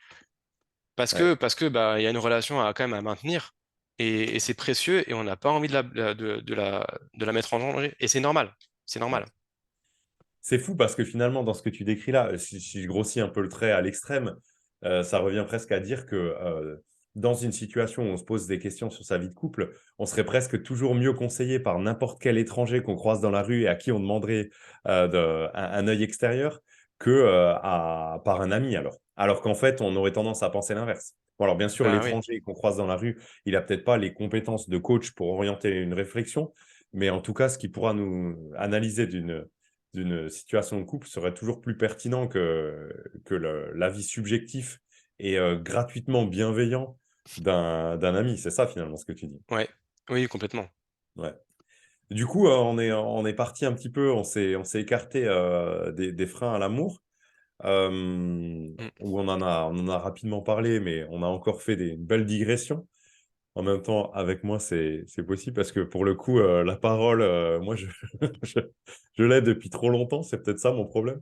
Ouais. Parce que bah, il y a une relation quand même à maintenir et c'est précieux et on n'a pas envie de la mettre en danger. Et c'est normal. C'est Ouais. normal. C'est fou parce que finalement, dans ce que tu décris là, si je grossis un peu le trait à l'extrême, ça revient presque à dire que dans une situation où on se pose des questions sur sa vie de couple, on serait presque toujours mieux conseillé par n'importe quel étranger qu'on croise dans la rue et à qui on demanderait un œil extérieur que par un ami alors. Alors qu'en fait, on aurait tendance à penser l'inverse. Bon, alors bien sûr, Bah oui. l'étranger qu'on croise dans la rue, il n'a peut-être pas les compétences de coach pour orienter une réflexion, mais en tout cas, ce qui pourra nous analyser d'une situation de couple serait toujours plus pertinent que l'avis subjectif et gratuitement bienveillant d'un ami. C'est ça finalement ce que tu dis. Ouais. Oui, complètement. Ouais. Du coup, on est parti un petit peu, on s'est écarté des freins à l'amour, Mm. où on en a rapidement parlé, mais on a encore fait une belle digression. En même temps, avec moi, c'est possible parce que pour le coup, la parole, moi, je, je l'ai depuis trop longtemps. C'est peut-être ça mon problème.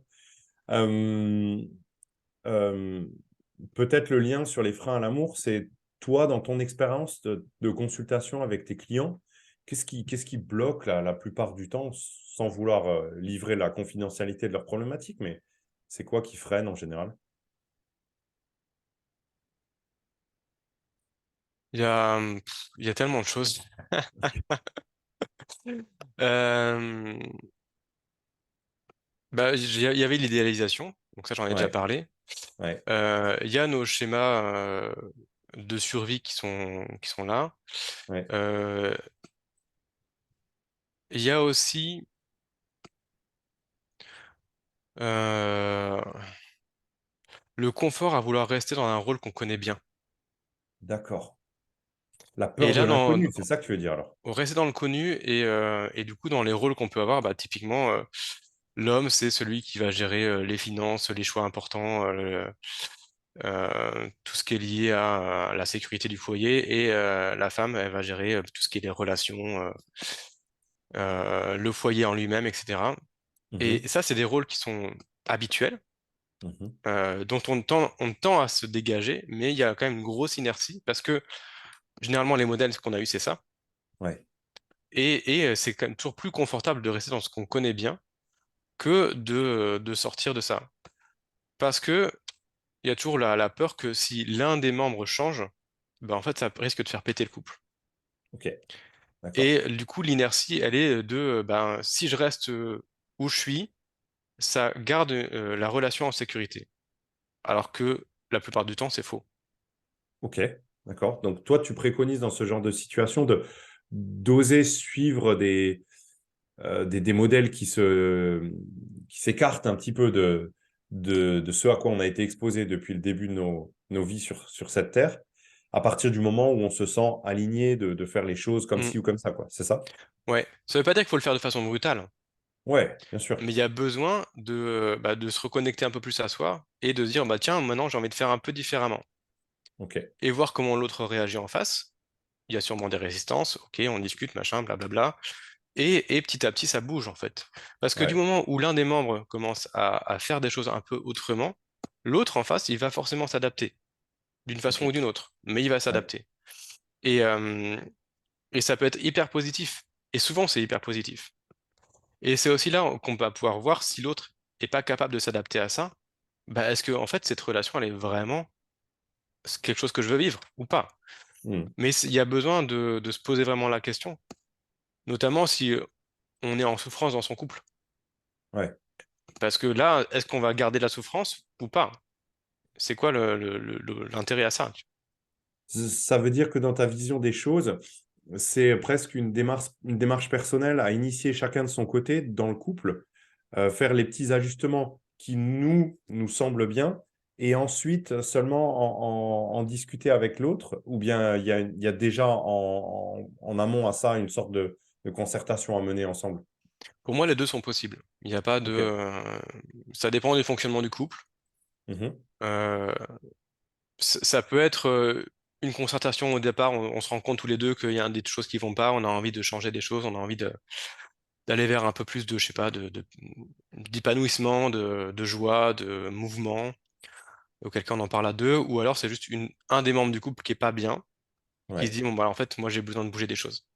Euh, euh, Peut-être le lien sur les freins à l'amour, c'est toi, dans ton expérience de consultation avec tes clients, qu'est-ce qui bloque la plupart du temps, sans vouloir livrer la confidentialité de leurs problématiques, mais c'est quoi qui freine en général? Il y a tellement de choses. Euh, Bah, il y avait l'idéalisation, donc ça j'en ai déjà Ouais, parlé. ouais, Il y a nos schémas de survie qui sont là. ouais, Euh, il y a aussi euh, le confort à vouloir rester dans un rôle qu'on connaît bien. d'accord. La Et peur de là, l'inconnu, c'est ça que tu veux dire alors? rester dans le connu et du coup dans les rôles qu'on peut avoir, bah, typiquement l'homme c'est celui qui va gérer les finances, les choix importants, tout ce qui est lié à la sécurité du foyer et la femme elle va gérer tout ce qui est les relations, le foyer en lui-même, etc. Et Mhm, ça c'est des rôles qui sont habituels, mhm. dont on tend à se dégager, mais il y a quand même une grosse inertie parce que généralement les modèles qu'on a eu c'est ça. Ouais, Et c'est quand même toujours plus confortable de rester dans ce qu'on connaît bien que de sortir de ça. Parce que il y a toujours la peur que si l'un des membres change, ben en fait, ça risque de faire péter le couple. ok, d'accord. Et du coup, l'inertie, elle est de, ben, si je reste où je suis, ça garde la relation en sécurité. Alors que la plupart du temps, c'est faux. Ok, d'accord. Donc toi, tu préconises dans ce genre de situation de d'oser suivre des modèles qui s'écartent un petit peu de ce à quoi on a été exposé depuis le début de nos vies sur cette terre, à partir du moment où on se sent aligné de faire les choses comme Mm. ci ou comme ça, quoi. C'est ça? Ouais, ça veut pas dire qu'il faut le faire de façon brutale, hein, Ouais, bien sûr. mais il y a besoin de se reconnecter un peu plus à soi et de se dire, bah tiens, maintenant j'ai envie de faire un peu différemment Ok, et voir comment l'autre réagit en face. Il y a sûrement des résistances, ok, on discute, machin, blablabla. Et petit à petit, ça bouge en fait. Parce que du ouais, moment où l'un des membres commence à faire des choses un peu autrement, l'autre en face, il va forcément s'adapter, d'une ok, façon ou d'une autre, mais il va ouais. s'adapter. Et, euh, et ça peut être hyper positif. Et souvent, c'est hyper positif. Et c'est aussi là qu'on va pouvoir voir si l'autre est pas capable de s'adapter à ça. Bah, est-ce que en fait cette relation elle est vraiment quelque chose que je veux vivre ou pas? Hmm, Mais il y a besoin de se poser vraiment la question, notamment si on est en souffrance dans son couple. ouais. Parce que là, est-ce qu'on va garder la souffrance ou pas? C'est quoi l'intérêt à ça? Ça veut dire que dans ta vision des choses, c'est presque une démarche personnelle à initier chacun de son côté dans le couple, faire les petits ajustements qui nous semblent bien, et ensuite seulement en discuter avec l'autre, ou bien il y a déjà en amont à ça une sorte de concertation à mener ensemble. Pour moi, les deux sont possibles. Il n'y a pas de, Ok. ça dépend du fonctionnement du couple. Mhm. Euh, ça peut être une concertation au départ, on se rend compte tous les deux qu'il y a des choses qui vont pas, on a envie de changer des choses, on a envie d'aller vers un peu plus de, je sais pas, d'épanouissement, de joie, de mouvement. Auquel cas on en parle à deux, ou alors c'est juste un des membres du couple qui est pas bien, qui se Ouais, dit, bon, bah, en fait, moi, j'ai besoin de bouger des choses.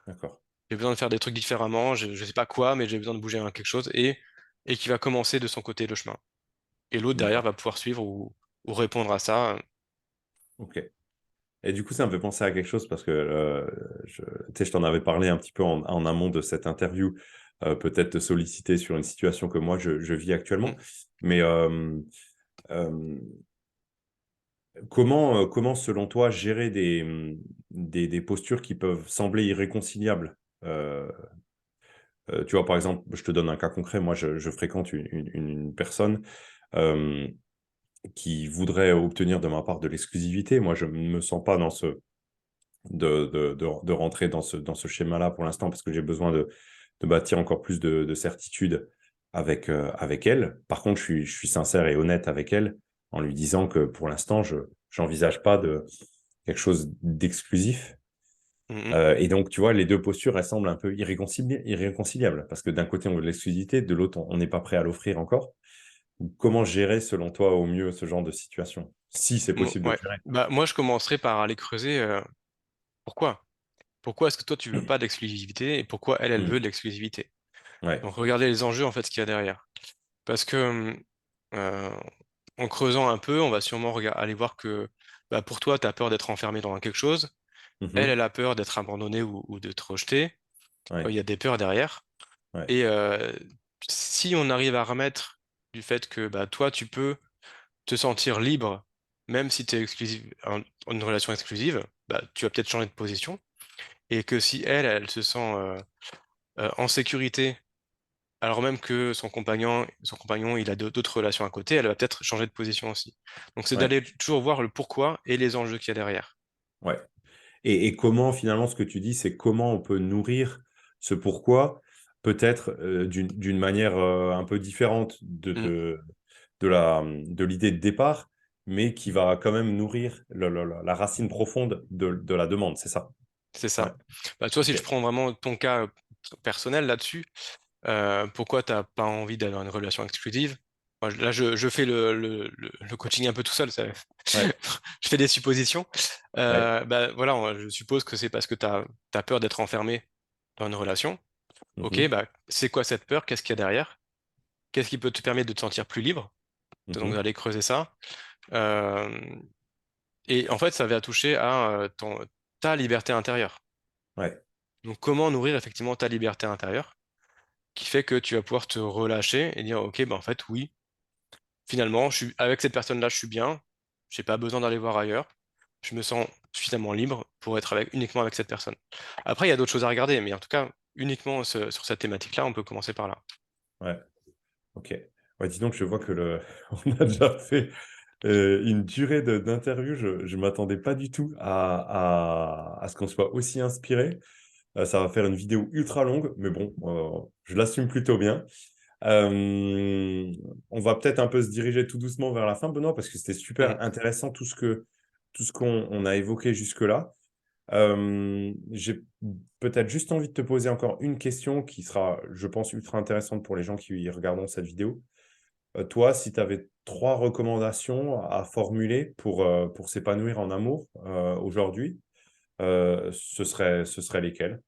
d'accord. J'ai besoin de faire des trucs différemment, je sais pas quoi, mais j'ai besoin de bouger quelque chose, et qui va commencer de son côté le chemin. Et l'autre derrière D'accord. va pouvoir suivre ou répondre à ça. Ok. Et du coup, ça me fait penser à quelque chose parce que tu sais, je t'en avais parlé un petit peu en amont de cette interview, peut-être te solliciter sur une situation que moi je vis actuellement. Mm. Mais euh, comment, selon toi, gérer des postures qui peuvent sembler irréconciliables? Tu vois, par exemple, je te donne un cas concret. Moi, je fréquente une personne euh, qui voudrait obtenir de ma part de l'exclusivité. Moi, je ne me sens pas dans de rentrer dans ce schéma-là pour l'instant parce que j'ai besoin de bâtir encore plus de certitude avec elle. Par contre, je suis sincère et honnête avec elle en lui disant que pour l'instant, je n'envisage pas quelque chose d'exclusif. Mm, mm. Et donc, tu vois, les deux postures, elles semblent un peu irréconciliables parce que d'un côté, on veut de l'exclusivité, de l'autre, on n'est pas prêt à l'offrir encore. Comment gérer, selon toi, au mieux ce genre de situation, si c'est possible de le Ouais. gérer? Bah, moi, je commencerai par aller creuser pourquoi. Pourquoi est-ce que toi, tu veux pas d'exclusivité et pourquoi elle Hmm. veut de l'exclusivité? Ouais. Donc, regardez les enjeux, en fait, ce qu'il y a derrière. Parce que euh, en creusant un peu, on va sûrement aller voir que bah, pour toi, tu as peur d'être enfermé dans quelque chose. Elle Mhm. a peur d'être abandonnée ou d'être rejetée. Il Ouais. y a des peurs derrière. Ouais. Et si on arrive à remettre du fait que bah, toi, tu peux te sentir libre, même si tu es exclusive, en une relation exclusive, bah, tu vas peut-être changer de position. Et que si elle se sent en sécurité, alors même que son compagnon, il a d'autres relations à côté, elle va peut-être changer de position aussi. Donc c'est Ouais. d'aller toujours voir le pourquoi et les enjeux qu'il y a derrière. Ouais. Et comment, finalement, ce que tu dis, c'est comment on peut nourrir ce pourquoi, peut-être d'une manière un peu différente Mm, de l'idée de départ, mais qui va quand même nourrir la racine profonde de la demande, c'est ça? c'est Ouais. ça. Bah, toi, si je Ok. prends vraiment ton cas personnel là-dessus, pourquoi t'as pas envie d'avoir une relation exclusive? Moi, là, je fais le coaching un peu tout seul, ça. Ouais. Je fais des suppositions. Ouais. Bah, voilà, je suppose que c'est parce que tu as peur d'être enfermé dans une relation. Ok, Mhm. bah, c'est quoi cette peur? Qu'est-ce qu'il y a derrière? Qu'est-ce qui peut te permettre de te sentir plus libre? Donc, Mhm. d'aller creuser ça. Euh, et en fait, ça va toucher à ta liberté intérieure. Ouais. Donc, comment nourrir effectivement ta liberté intérieure? qui fait que tu vas pouvoir te relâcher et dire, OK, ben en fait, oui, finalement, avec cette personne-là, je suis bien, j'ai pas besoin d'aller voir ailleurs, je me sens suffisamment libre pour être uniquement avec cette personne. Après, il y a d'autres choses à regarder, mais en tout cas, uniquement sur cette thématique-là, on peut commencer par là. Ouais, ok. Ouais, dis donc, je vois que on a déjà fait une durée d'interview. Je ne m'attendais pas du tout à ce qu'on soit aussi inspiré. Ça va faire une vidéo ultra longue, mais bon, je l'assume plutôt bien. On va peut-être un peu se diriger tout doucement vers la fin, Benoît, parce que c'était Mhm. super intéressant tout ce qu'on a évoqué jusque-là. J'ai peut-être juste envie de te poser encore une question qui sera, je pense, ultra intéressante pour les gens qui regarderont cette vidéo. Toi, si tu avais 3 recommandations à formuler pour s'épanouir en amour aujourd'hui, ce serait lesquelles?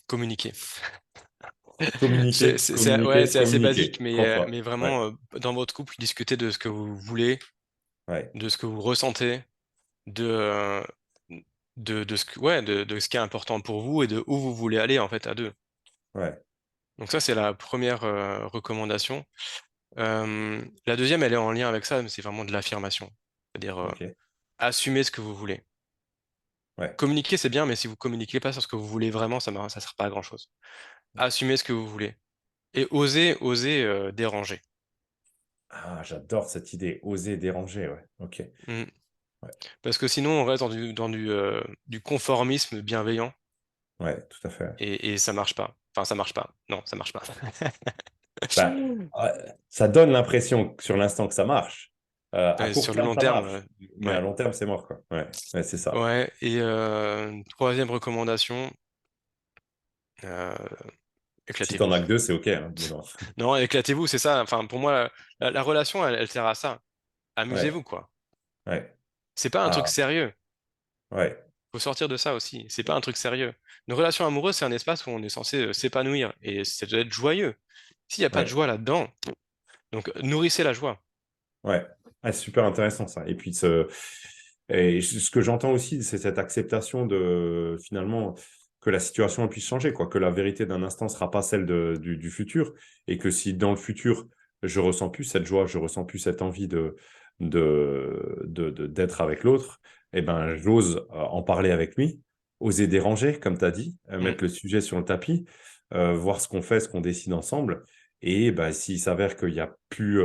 Communiquer. Communiquer, Ouais, communiquer, c'est assez basique, communiquer. Comprends. mais Ouais, vraiment, dans votre couple, discuter de ce que vous voulez, ouais, de ce que vous ressentez, de, euh, de ce qui est important pour vous et de où vous voulez aller, en fait, à deux. ouais. Donc ça, c'est la première recommandation. La deuxième, elle est en lien avec ça, mais c'est vraiment de l'affirmation. C'est-à-dire, Ok. assumer ce que vous voulez. Ouais. Communiquer, c'est bien, mais si vous communiquez pas sur ce que vous voulez vraiment, ça sert pas à grand-chose. Assumez ce que vous voulez. Et oser déranger. Ah, j'adore cette idée. Oser déranger. Ouais. Ok. Mm. Ouais. Parce que sinon, on reste du conformisme bienveillant Ouais, tout à fait. et ça marche pas. Enfin, ça marche pas. Non, ça marche pas. Bah, ça donne l'impression sur l'instant que ça marche. À court Sur le terme, long ça terme, marche. Mais à ouais. long terme, c'est mort, quoi. Ouais, ouais, c'est ça. Ouais. Et troisième recommandation, euh, Si t'en éclatez-vous. as que deux, c'est OK, hein, Benoît. Non, éclatez-vous, c'est ça. Enfin, pour moi, la relation, elle sert à ça. Ouais, Amusez-vous, quoi. ouais. C'est pas un truc Ah, sérieux. ouais, Faut sortir de ça aussi. C'est pas un truc sérieux. Une relation amoureuse, c'est un espace où on est censé s'épanouir et ça doit être joyeux. S'il n'y a pas de ouais, joie là-dedans, donc nourrissez la joie. ouais. Ah, c'est super intéressant, ça. Et puis, ce que j'entends aussi, c'est cette acceptation de, finalement, que la situation puisse changer, quoi. Que la vérité d'un instant ne sera pas celle du futur. Et que si dans le futur, je ressens plus cette joie, je ressens plus cette envie d'être avec l'autre, eh ben, j'ose en parler avec lui, oser déranger, comme tu as dit, Mm, mettre le sujet sur le tapis, voir ce qu'on fait, ce qu'on décide ensemble. Et bah, s'il s'avère qu'il n'y a plus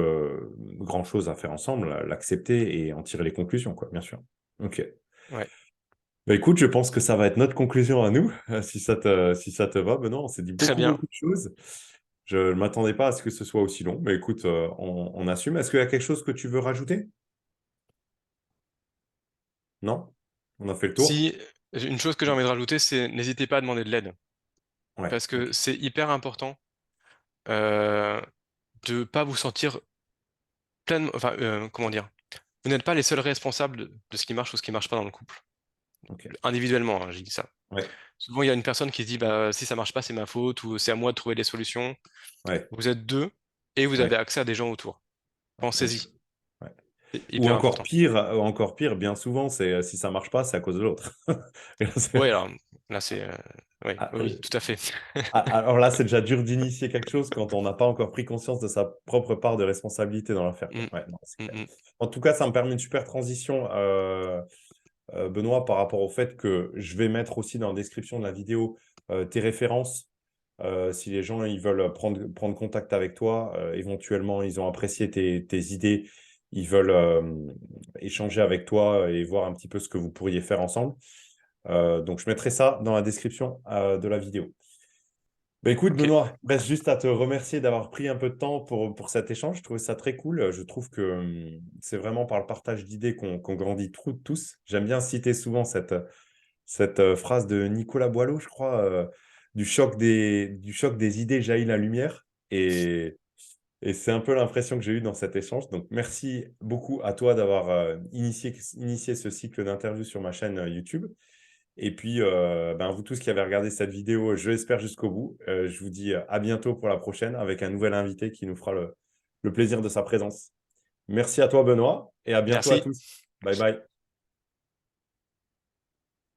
grand-chose à faire ensemble, l'accepter et en tirer les conclusions, quoi, bien sûr. Ok. ouais, Bah, écoute, je pense que ça va être notre conclusion à nous, si ça te va. Benoît, on s'est dit très beaucoup, bien. beaucoup de choses. Je ne m'attendais pas à ce que ce soit aussi long, mais écoute, on assume. Est-ce qu'il y a quelque chose que tu veux rajouter? Non? On a fait le tour? Si une chose que j'ai envie de rajouter, c'est n'hésitez pas à demander de l'aide Ouais, parce que ok. c'est hyper important euh, de pas vous sentir pleinement. Enfin, comment dire? Vous n'êtes pas les seuls responsables de ce qui marche ou ce qui marche pas dans le couple. Ok. Individuellement, hein, j'ai dit ça. Ouais, Souvent, il y a une personne qui se dit, bah, si ça marche pas, c'est ma faute ou c'est à moi de trouver des solutions. ouais, Vous êtes deux et vous avez ouais, accès à des gens autour. ouais, bien sûr. Pensez-y. Ouais. C'est hyper important. Ou encore pire, bien souvent, c'est si ça marche pas, c'est à cause de l'autre. Et là, Oui, alors là, c'est. Oui, ah, oui, tout à fait. alors là, c'est déjà dur d'initier quelque chose quand on n'a pas encore pris conscience de sa propre part de responsabilité dans l'affaire, quoi. Mm, Ouais, non, c'est mm, clair. mm. En tout cas, ça me permet une super transition, Benoît, par rapport au fait que je vais mettre aussi dans la description de la vidéo tes références. Si les gens ils veulent prendre contact avec toi, éventuellement, ils ont apprécié tes idées, ils veulent échanger avec toi et voir un petit peu ce que vous pourriez faire ensemble. Donc, je mettrai ça dans la description de la vidéo. Bah, écoute, Ok, Benoît, reste juste à te remercier d'avoir pris un peu de temps pour cet échange. Je trouvais ça très cool. Je trouve que c'est vraiment par le partage d'idées qu'on grandit tous. J'aime bien citer souvent cette phrase de Nicolas Boileau, je crois, du choc des idées jaillit la lumière. Et c'est un peu l'impression que j'ai eue dans cet échange. Donc, merci beaucoup à toi d'avoir initié ce cycle d'interviews sur ma chaîne YouTube. Et puis, ben, vous tous qui avez regardé cette vidéo, je l'espère jusqu'au bout. Je vous dis à bientôt pour la prochaine avec un nouvel invité qui nous fera le plaisir de sa présence. Merci à toi, Benoît, et à bientôt à merci. tous. Bye bye.